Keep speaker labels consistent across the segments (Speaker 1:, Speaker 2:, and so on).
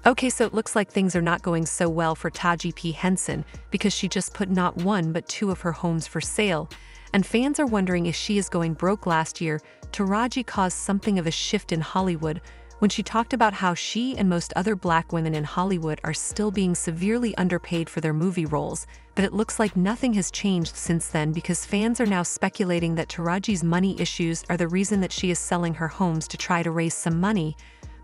Speaker 1: Okay, so it looks like things are not going so well for Taraji P. Henson because she just put not one but two of her homes for sale. And fans are wondering if she is going broke. Last year, Taraji caused something of a shift in Hollywood when she talked about how she and most other black women in Hollywood are still being severely underpaid for their movie roles. But it looks like nothing has changed since then because fans are now speculating that Taraji's money issues are the reason that she is selling her homes to try to raise some money.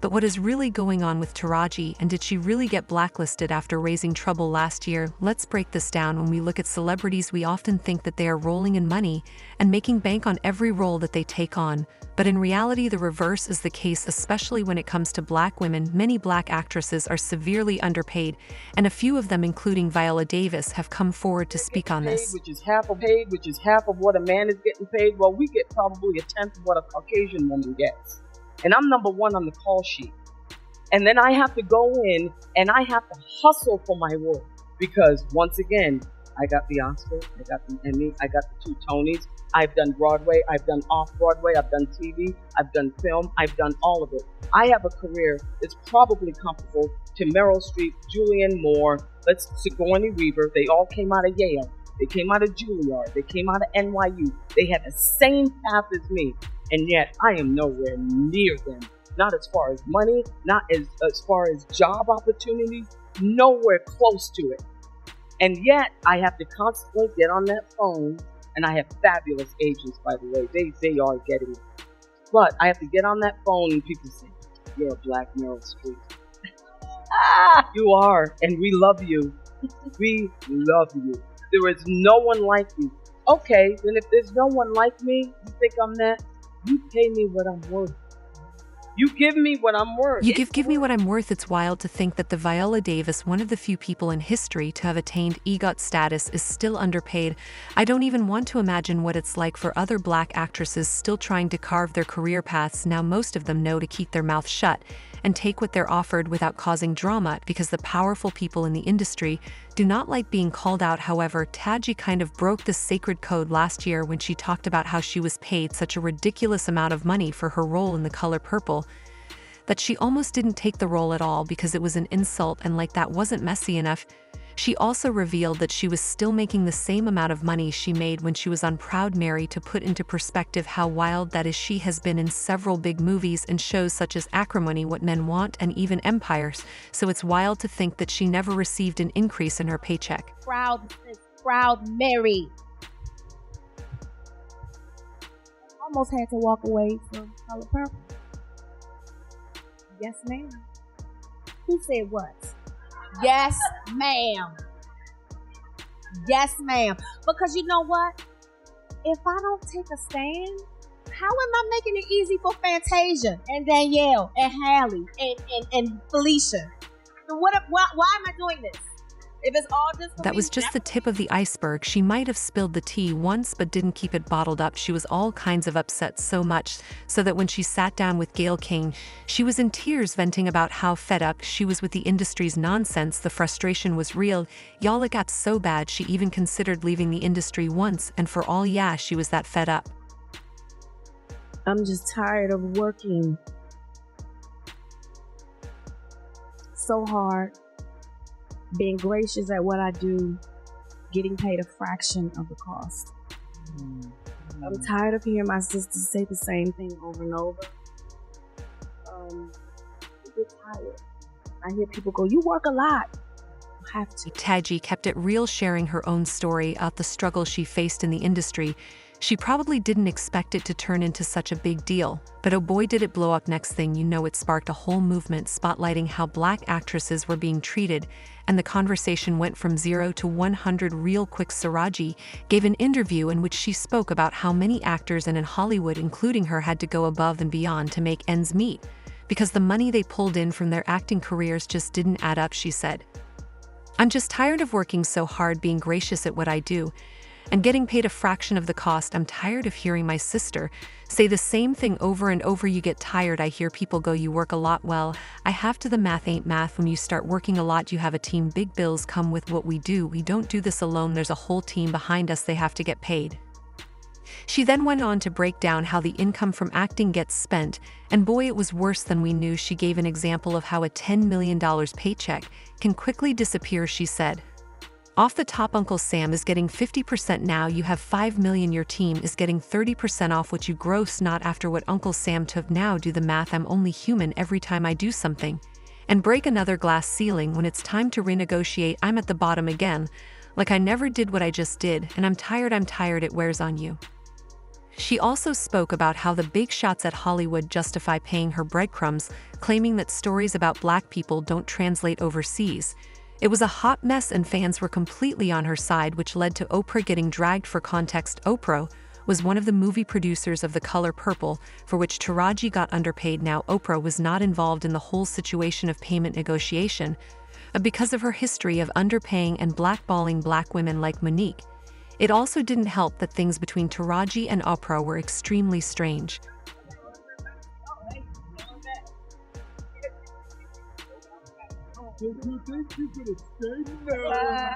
Speaker 1: But what is really going on with Taraji, and did she really get blacklisted after raising trouble last year? Let's break this down. When we look at celebrities, we often think that they are rolling in money and making bank on every role that they take on. But in reality, the reverse is the case, especially when it comes to black women. Many black actresses are severely underpaid, and a few of them, including Viola Davis, have come forward to speak on this.
Speaker 2: Which is half of what a man is getting paid. Well, we get probably a tenth of what a Caucasian woman gets. And I'm number one on the call sheet. And then I have to go in and I have to hustle for my work. Because once again, I got the Oscar, I got the Emmy, I got the 2 Tonys. I've done Broadway, I've done off-Broadway, I've done TV, I've done film, I've done all of it. I have a career that's probably comparable to Meryl Streep, Julianne Moore, Sigourney Weaver. They all came out of Yale. They came out of Juilliard. They came out of NYU. They had the same path as me. And yet, I am nowhere near them. Not as far as money, not as far as job opportunities, nowhere close to it. And yet, I have to constantly get on that phone, and I have fabulous agents, by the way. They are getting it. But I have to get on that phone, and people say, "You're a black Meryl Streep." You are, and we love you. We love you. There is no one like you. Okay, then if there's no one like me, you think I'm that? You pay me what I'm worth. You give me what I'm worth.
Speaker 1: You give me what I'm worth. It's wild to think that the Viola Davis, one of the few people in history to have attained EGOT status, is still underpaid. I don't even want to imagine what it's like for other black actresses still trying to carve their career paths. Now most of them know to keep their mouth shut and take what they're offered without causing drama because the powerful people in the industry do not like being called out. However, Taraji kind of broke this sacred code last year when she talked about how she was paid such a ridiculous amount of money for her role in The Color Purple that she almost didn't take the role at all because it was an insult, and like that wasn't messy enough. She also revealed that she was still making the same amount of money she made when she was on Proud Mary. To put into perspective how wild that is, she has been in several big movies and shows such as Acrimony, What Men Want, and even Empires, so it's wild to think that she never received an increase in her paycheck.
Speaker 3: Proud Mary. Almost had to walk away from Color Purple. Yes, ma'am. Who said what? Yes, ma'am. Yes, ma'am. Because you know what? If I don't take a stand, how am I making it easy for Fantasia and Danielle and Hallie and Felicia? Why am I doing this? If it's all just for
Speaker 1: That
Speaker 3: me,
Speaker 1: was just the tip of the iceberg. She might have spilled the tea once but didn't keep it bottled up. She was all kinds of upset, so much so that when she sat down with Gayle King, she was in tears venting about how fed up she was with the industry's nonsense. The frustration was real. Y'all, it got so bad she even considered leaving the industry once, and for all she was that fed up.
Speaker 3: I'm just tired of working so hard, being gracious at what I do, getting paid a fraction of the cost. I'm tired of hearing my sisters say the same thing over and over. I get tired. I hear people go, "You work a lot." I have to.
Speaker 1: Taraji kept it real, sharing her own story out the struggle she faced in the industry. She probably didn't expect it to turn into such a big deal, but oh boy did it blow up. Next thing you know, it sparked a whole movement spotlighting how black actresses were being treated, and the conversation went from 0 to 100 real quick. Taraji gave an interview in which she spoke about how many actors and in Hollywood, including her, had to go above and beyond to make ends meet, because the money they pulled in from their acting careers just didn't add up. She said, "I'm just tired of working so hard, being gracious at what I do, and getting paid a fraction of the cost. I'm tired of hearing my sister say the same thing over and over. You get tired. I hear people go, 'You work a lot.' Well, I have to. The math ain't math. When you start working a lot, you have a team. Big bills come with what we do. We don't do this alone. There's a whole team behind us. They have to get paid." She then went on to break down how the income from acting gets spent, and boy, it was worse than we knew. She gave an example of how a $10 million paycheck can quickly disappear. She said, "Off the top, Uncle Sam is getting 50% now. You have 5 million. Your team is getting 30% off what you gross, not after what Uncle Sam took. Now do the math. I'm only human. Every time I do something and break another glass ceiling, when it's time to renegotiate, I'm at the bottom again. Like I never did what I just did, and I'm tired. It wears on you." She also spoke about how the big shots at Hollywood justify paying her breadcrumbs, claiming that stories about Black people don't translate overseas. It was a hot mess and fans were completely on her side, which led to Oprah getting dragged. For context, Oprah was one of the movie producers of The Color Purple, for which Taraji got underpaid. Now, Oprah was not involved in the whole situation of payment negotiation, because of her history of underpaying and blackballing Black women like Monique. It also didn't help that things between Taraji and Oprah were extremely strange.
Speaker 4: Did you think you could escape? No.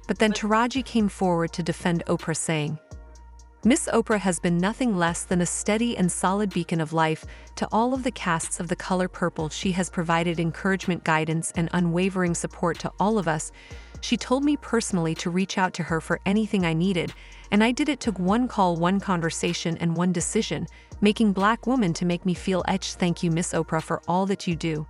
Speaker 1: But then Taraji came forward to defend Oprah, saying, "Miss Oprah has been nothing less than a steady and solid beacon of life to all of the casts of The Color Purple. She has provided encouragement, guidance, and unwavering support to all of us. She told me personally to reach out to her for anything I needed, and I did. It took one call, one conversation, and one decision, making Black woman to make me feel etched. Thank you, Miss Oprah, for all that you do."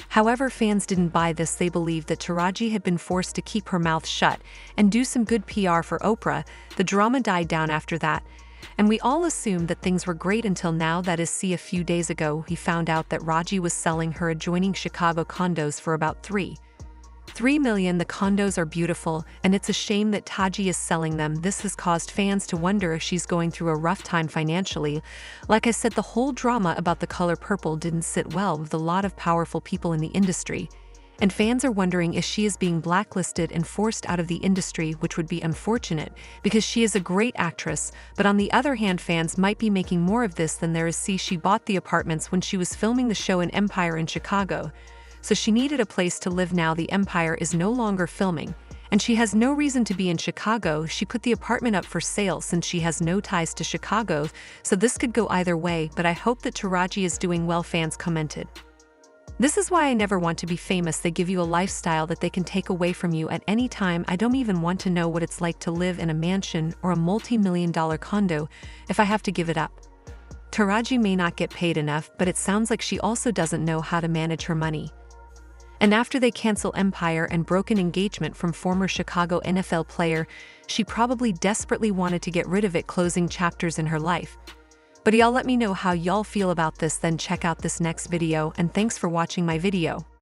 Speaker 1: However, fans didn't buy this. They believed that Taraji had been forced to keep her mouth shut and do some good PR for Oprah. The drama died down after that, and we all assumed that things were great until now. That is, a few days ago, he found out that Taraji was selling her adjoining Chicago condos for about $3 million. The condos are beautiful, and it's a shame that Taraji is selling them. This has caused fans to wonder if she's going through a rough time financially. Like I said, the whole drama about The Color Purple didn't sit well with a lot of powerful people in the industry, and fans are wondering if she is being blacklisted and forced out of the industry, which would be unfortunate because she is a great actress. But on the other hand, fans might be making more of this than there is. She bought the apartments when she was filming the show in Empire in Chicago, so she needed a place to live. Now the Empire is no longer filming, and she has no reason to be in Chicago. She put the apartment up for sale since she has no ties to Chicago, so this could go either way. But I hope that Taraji is doing well, fans commented. "This is why I never want to be famous. They give you a lifestyle that they can take away from you at any time. I don't even want to know what it's like to live in a mansion or a multi-million-dollar condo if I have to give it up." Taraji may not get paid enough, but it sounds like she also doesn't know how to manage her money. And after they cancel Empire and broken engagement from former Chicago NFL player, she probably desperately wanted to get rid of it, closing chapters in her life. But y'all let me know how y'all feel about this, then check out this next video, and thanks for watching my video.